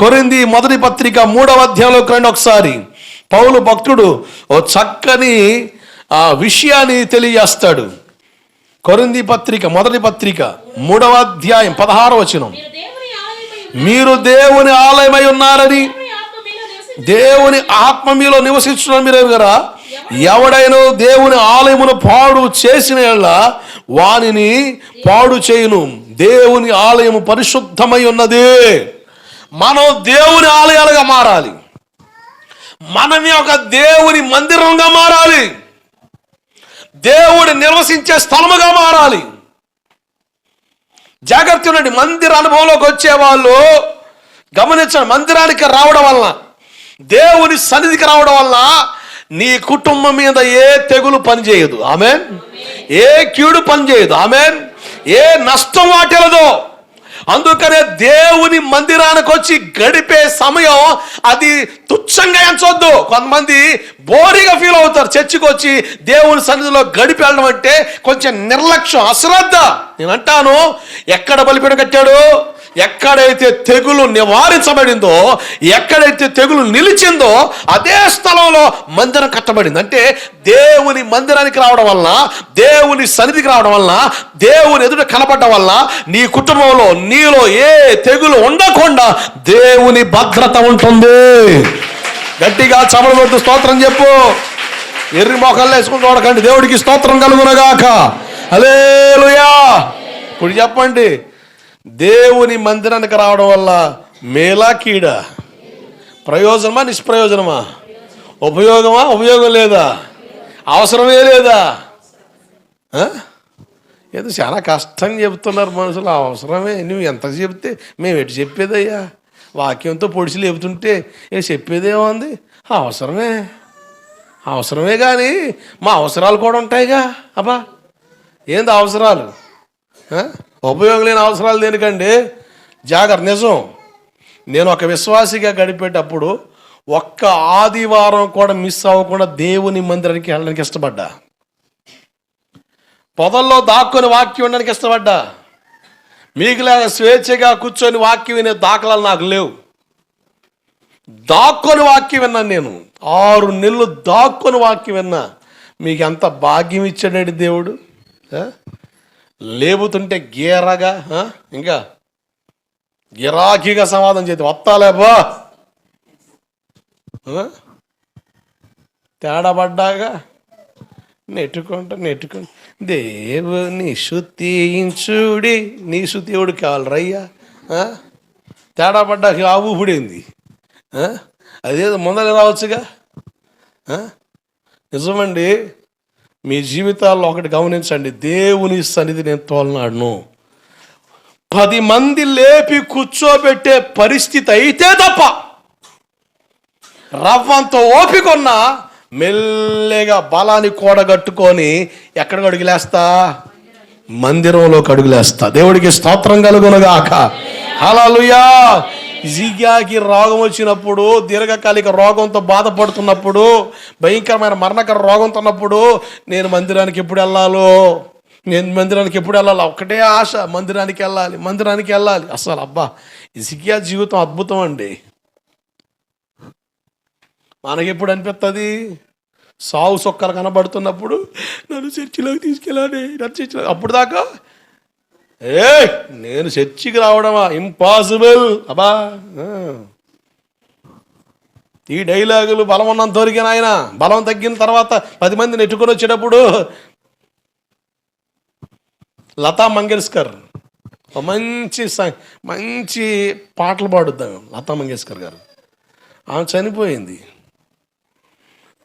కొరింథీ మొదటి పత్రిక 3వ అధ్యాయంలోకి రండి ఒకసారి. పౌలు భక్తుడు ఓ చక్కని విషయాన్ని తెలియజేస్తాడు. కొరింథీ పత్రిక మొదటి పత్రిక 3వ అధ్యాయం 16వ వచనం. మీరు దేవుని ఆలయమై ఉన్నారని, దేవుని ఆత్మ మీలో నివసించున్నారు మీరు ఎరుగరా? ఎవడైనా దేవుని ఆలయమును పాడు చేసిన యెడల వానిని పాడు చేయును. దేవుని ఆలయము పరిశుద్ధమై ఉన్నది. మనం దేవుని ఆలయాలుగా మారాలి. మనమే ఒక దేవుని మందిరంగా మారాలి. దేవుడు నివసించే స్థలముగా మారాలి. జాగ్రత్త ఉండండి. మందిర అనుభవంలోకి వచ్చేవాళ్ళు గమనించండి. మందిరానికి రావడం వలన, దేవుని సన్నిధికి రావడం వలన నీ కుటుంబం మీద ఏ తెగులు పనిచేయదు. ఆమేన్. ఏ కీడు పనిచేయదు. ఆమేన్. ఏ నష్టం వాటిల్లదో. అందుకనే దేవుని మందిరానికి వచ్చి గడిపే సమయం అది తుచ్చంగా ఎంచొద్దు. కొంతమంది బోరీగా ఫీల్ అవుతారు. చర్చికి వచ్చి దేవుని సన్నిధిలో గడిపి వెళ్ళడం అంటే కొంచెం నిర్లక్ష్యం, అశ్రద్ధ. నేను అంటాను, ఎక్కడ బలిపీఠం కట్టాడు, ఎక్కడైతే తెగులు నివారించబడిందో, ఎక్కడైతే తెగులు నిలిచిందో అదే స్థలంలో మందిరం కట్టబడింది. అంటే దేవుని మందిరానికి రావడం వలన, దేవుని సన్నిధికి రావడం వలన, దేవుని ఎదుట కనపడడం వలన నీ కుటుంబంలో నీలో ఏ తెగులు ఉండకుండా దేవుని భద్రత ఉంటుంది. గట్టిగా చమలు కొట్టు స్తోత్రం చెప్పు. ఎర్రి మోకాళ్ళు వేసుకుని చూడకండి. దేవుడికి స్తోత్రం కలుగునగాక. హల్లెలూయా. ఇప్పుడు చెప్పండి, దేవుని మందిరానికి రావడం వల్ల మేలా కీడా? ప్రయోజనమా నిష్ప్రయోజనమా? ఉపయోగమా ఉపయోగం లేదా? అవసరమే లేదా? ఏదో చాలా కష్టంగా చెబుతున్నారు మనుషులు. అవసరమే. నువ్వు ఎంత చెప్తే మేము ఎటు చెప్పేదయ్యా? వాక్యంతో పొడిచి లేపుతుంటే చెప్పేదేమో ఉంది. అవసరమే. అవసరమే కానీ మా అవసరాలు కూడా ఉంటాయిగా. అబ్బా ఏంది అవసరాలు? ఉపయోగం లేని అవసరాలు దేనికండి? జాగ్రత్త. నిజం, నేను ఒక విశ్వాసిగా గడిపేటప్పుడు ఒక్క ఆదివారం కూడా మిస్ అవ్వకుండా దేవుని మందిరానికి వెళ్ళడానికి ఇష్టపడ్డా. పొదల్లో దాక్కొని వాక్యం వినడానికి ఇష్టపడ్డా. మీకులాగా స్వేచ్ఛగా కూర్చొని వాక్యం వినే దాఖలాలు నాకు లేవు. దాక్కొని వాక్యం విన్నాను నేను. 6 నెలలు దాక్కొని వాక్యం విన్నా. మీకు ఎంత భాగ్యం ఇచ్చాడండి దేవుడు. లేబుతుంటే గీరగా, ఇంకా గిరాకీగా సమాధానం చేతి వస్తాలేబా. తేడా పడ్డాగా నెట్టుకుంటా దేవుని శుద్ధించుడి. నీ శుద్ధి ఎవడికి కావాలి రయ్యా? తేడా పడ్డాక ఆ ఊపిడింది. అదేదో ముందర రావచ్చుగా. నిజమండి. మీ జీవితాల్లో ఒకటి గమనించండి. దేవుని సన్నిధి నేను తోలనాడును 10 మంది లేపి కూర్చోబెట్టే పరిస్థితి అయితే తప్ప రవ్వంత ఓపిక ఉన్నా మెల్లగా బలాన్ని కూడగట్టుకొని ఎక్కడికి అడుగులేస్తా? మందిరంలోకి అడుగులేస్తా. దేవుడికి స్తోత్రం కలుగునుగాక. హల్లెలూయా. హిజ్కియాకి రోగం వచ్చినప్పుడు, దీర్ఘకాలిక రోగంతో బాధపడుతున్నప్పుడు, భయంకరమైన మరణకర రోగంతో ఉన్నప్పుడు నేను మందిరానికి ఎప్పుడు వెళ్ళాలో ఒకటే ఆశ. మందిరానికి వెళ్ళాలి. అసలు అబ్బా, హిజ్కియా జీవితం అద్భుతం అండి. మనకెప్పుడు అనిపిస్తుంది? సావు సొక్కలు కనబడుతున్నప్పుడు నన్ను చర్చిలోకి తీసుకెళ్ళాలి, అప్పుడు దాకా నేను చర్చికి రావడమా? ఇంపాసిబుల్. అబ్బా, ఈ డైలాగులు బలం ఉన్నంత దొరికిన ఆయన బలం తగ్గిన తర్వాత 10 మందిని నెట్టుకొని వచ్చేటప్పుడు లతా మంగేష్కర్ మంచి పాటలు పాడుద్దాం. లతా మంగేష్కర్ గారు, ఆమె చనిపోయింది.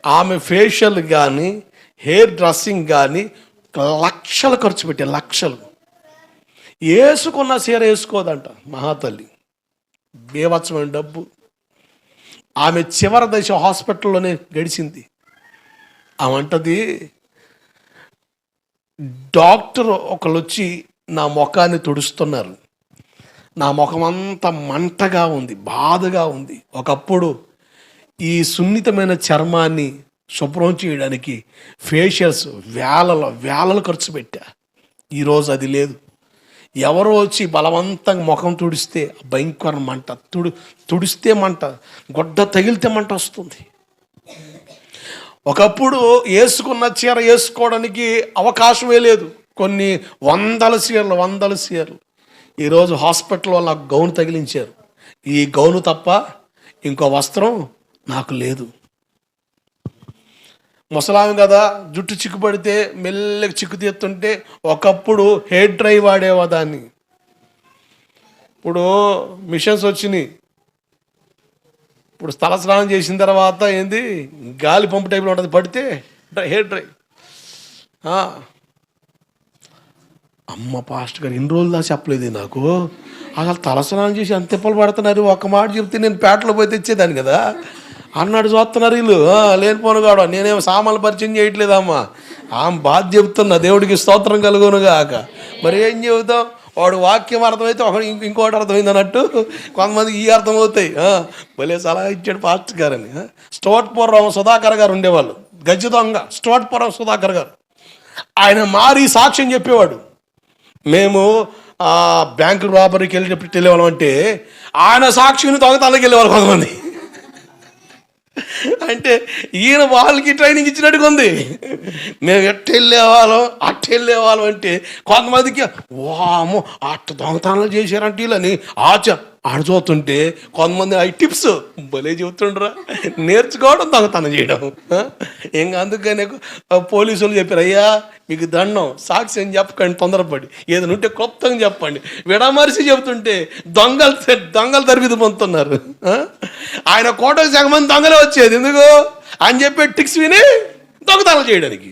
ఆమె ఫేషియల్ కానీ హెయిర్ డ్రెస్సింగ్ కానీ లక్షలు ఖర్చు పెట్టే లక్షలు. వేసుకున్న చీర వేసుకోదంట మహాతల్లి. బేవత్సమైన డబ్బు. ఆమె చివరి దశ హాస్పిటల్లోనే గడిచింది. ఆమె అంటది, డాక్టర్ ఒకళ్ళు వచ్చి నా ముఖాన్ని తుడుస్తున్నారు. నా ముఖం అంతా మంటగా ఉంది, బాధగా ఉంది. ఒకప్పుడు ఈ సున్నితమైన చర్మాన్ని శుభ్రం చేయడానికి ఫేషియల్స్ వేలలు ఖర్చు పెట్టా. ఈరోజు అది లేదు. ఎవరో వచ్చి బలవంతంగా ముఖం తుడిస్తే భయంకర మంట, తుడిస్తే మంట, గొడ్డ తగిలితే మంట వస్తుంది. ఒకప్పుడు వేసుకున్న చీర వేసుకోవడానికి అవకాశమే లేదు, కొన్ని వందల చీరలు. ఈరోజు హాస్పిటల్ వాళ్ళు నాకు గౌను తగిలించారు. ఈ గౌను తప్ప ఇంకో వస్త్రం నాకు లేదు. ముసలామి కదా, జుట్టు చిక్కుపడితే మెల్లగా చిక్కు తీస్తుంటే ఒకప్పుడు హెయిర్ డ్రై వాడేవా దాన్ని. ఇప్పుడు మిషన్స్ వచ్చినాయి. ఇప్పుడు స్థల స్నానం చేసిన తర్వాత ఏంది గాలి పంపు టైప్లో ఉంటుంది, పడితే హెయిర్ డ్రై. అమ్మ పాస్టర్ గారు ఇన్ని రోజులు దాకా చెప్పలేదు నాకు. అసలు తలస్నానం చేసి అంత తిప్పలు పడుతున్నారు, ఒక్క మాట చెప్తే నేను పేటలో పోయి తెచ్చేదాన్ని కదా అన్నాడు. చూస్తున్నారు వీళ్ళు లేనిపోను కాడ. నేనేమో సామాన్లు పరిచయం చేయట్లేదమ్మా, ఆమె బాధ చెప్తున్నా. దేవుడికి స్తోత్రం కలుగునుగాక. మరి ఏం చెబుతాం, వాడు వాక్యం అర్థమైతే ఒకటి ఇంకోటి అర్థమైంది అన్నట్టు కొంతమందికి ఈ అర్థం అవుతాయి. భలే సలహా ఇచ్చాడు పాస్టర్ గారని. స్టోట్పురం సుధాకర్ గారు ఉండేవాళ్ళు, గజ్జి దొంగ స్టోట్పురం సుధాకర్ గారు. ఆయన మారి సాక్ష్యం చెప్పేవాడు. మేము బ్యాంకు రాబరీకి వెళ్ళేవాళ్ళం అంటే ఆయన సాక్షిని దొంగతనాలకు వెళ్ళేవాళ్ళు కొంతమంది. అంటే ఈయన వాళ్ళకి ట్రైనింగ్ ఇచ్చినట్టుగా ఉంది. మేము అట్టెళ్ళేవాళ్ళం అంటే కొంతమందికి వామో అట్ట దొంగతనాలు చేశారంటే వీళ్ళని ఆడ చూస్తుంటే కొంతమంది ఐ టిప్స్ భలే చెబుతుండ్రా, నేర్చుకోవడం దొంగతనం చేయడం. ఇంకా అందుకనే పోలీసులు చెప్పారు, అయ్యా మీకు దండం, సాక్ష్యం చెప్పకండి తొందరపడి, ఏదైనా ఉంటే క్లుప్తంగా చెప్పండి. విడమరిసి చెబుతుంటే దొంగలు తరబిది పొందుతున్నారు. ఆయన కోటకు సగం మంది దొంగలే వచ్చేది. ఎందుకు అని చెప్పే టిక్స్ విని దొంగతనాలు చేయడానికి.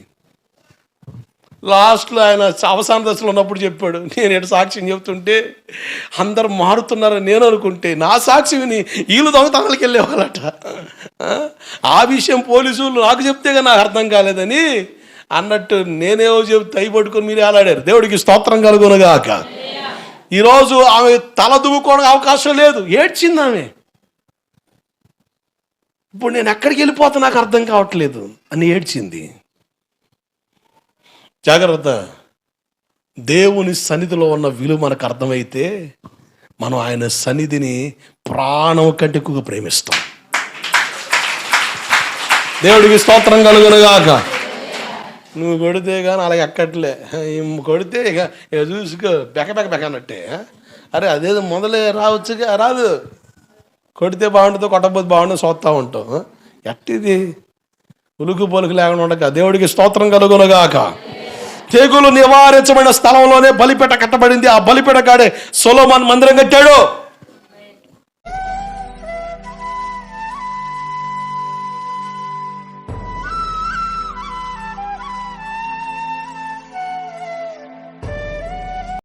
లాస్ట్లో ఆయన అవసాన దశలో ఉన్నప్పుడు చెప్పాడు, నేను ఎటు సాక్ష్యం చెబుతుంటే అందరు మారుతున్నారని నేను అనుకుంటే నా సాక్షి విని వీళ్ళు దొంగతనాలకు వెళ్ళేవాళ్ళట. ఆ విషయం పోలీసులు నాకు చెప్తే నాకు అర్థం కాలేదని అన్నట్టు నేనేవో చెబుతే అయి పట్టుకొని మీరు ఆలాడారు. దేవుడికి స్తోత్రం కలుగునుగాక. ఈరోజు ఆమె తల దువ్వుకోవడానికి అవకాశం లేదు, ఏడ్చింది ఆమె. ఇప్పుడు నేను ఎక్కడికి వెళ్ళిపోతా నాకు అర్థం కావట్లేదు అని ఏడ్చింది. జాగ్రత్త, దేవుని సన్నిధిలో ఉన్న విలువ మనకు అర్థమైతే మనం ఆయన సన్నిధిని ప్రాణం కంటే ఎక్కువగా ప్రేమిస్తాం. దేవుడికి స్తోత్రం కలుగునుగాక. నువ్వు కొడితే కానీ అలాగే ఎక్కట్లే, కొడితే ఇక చూసుకో బెక అన్నట్టే. అరే అదేదో మొదలే రావచ్చుగా, రాదు. కొడితే బాగుంటుందో కొట్టకపోతే బాగుంటుందో చూస్తూ ఉంటాం. ఎట్టిది ఉలుకు పలుకు లేకుండా ఉండక. దేవుడికి స్తోత్రం కలుగునుగాక. తెగులు నివారించబడిన స్థలంలోనే బలిపీట కట్టబడింది. ఆ బలిపీట కాడే సొలొమోను మందిరం కట్టాడు.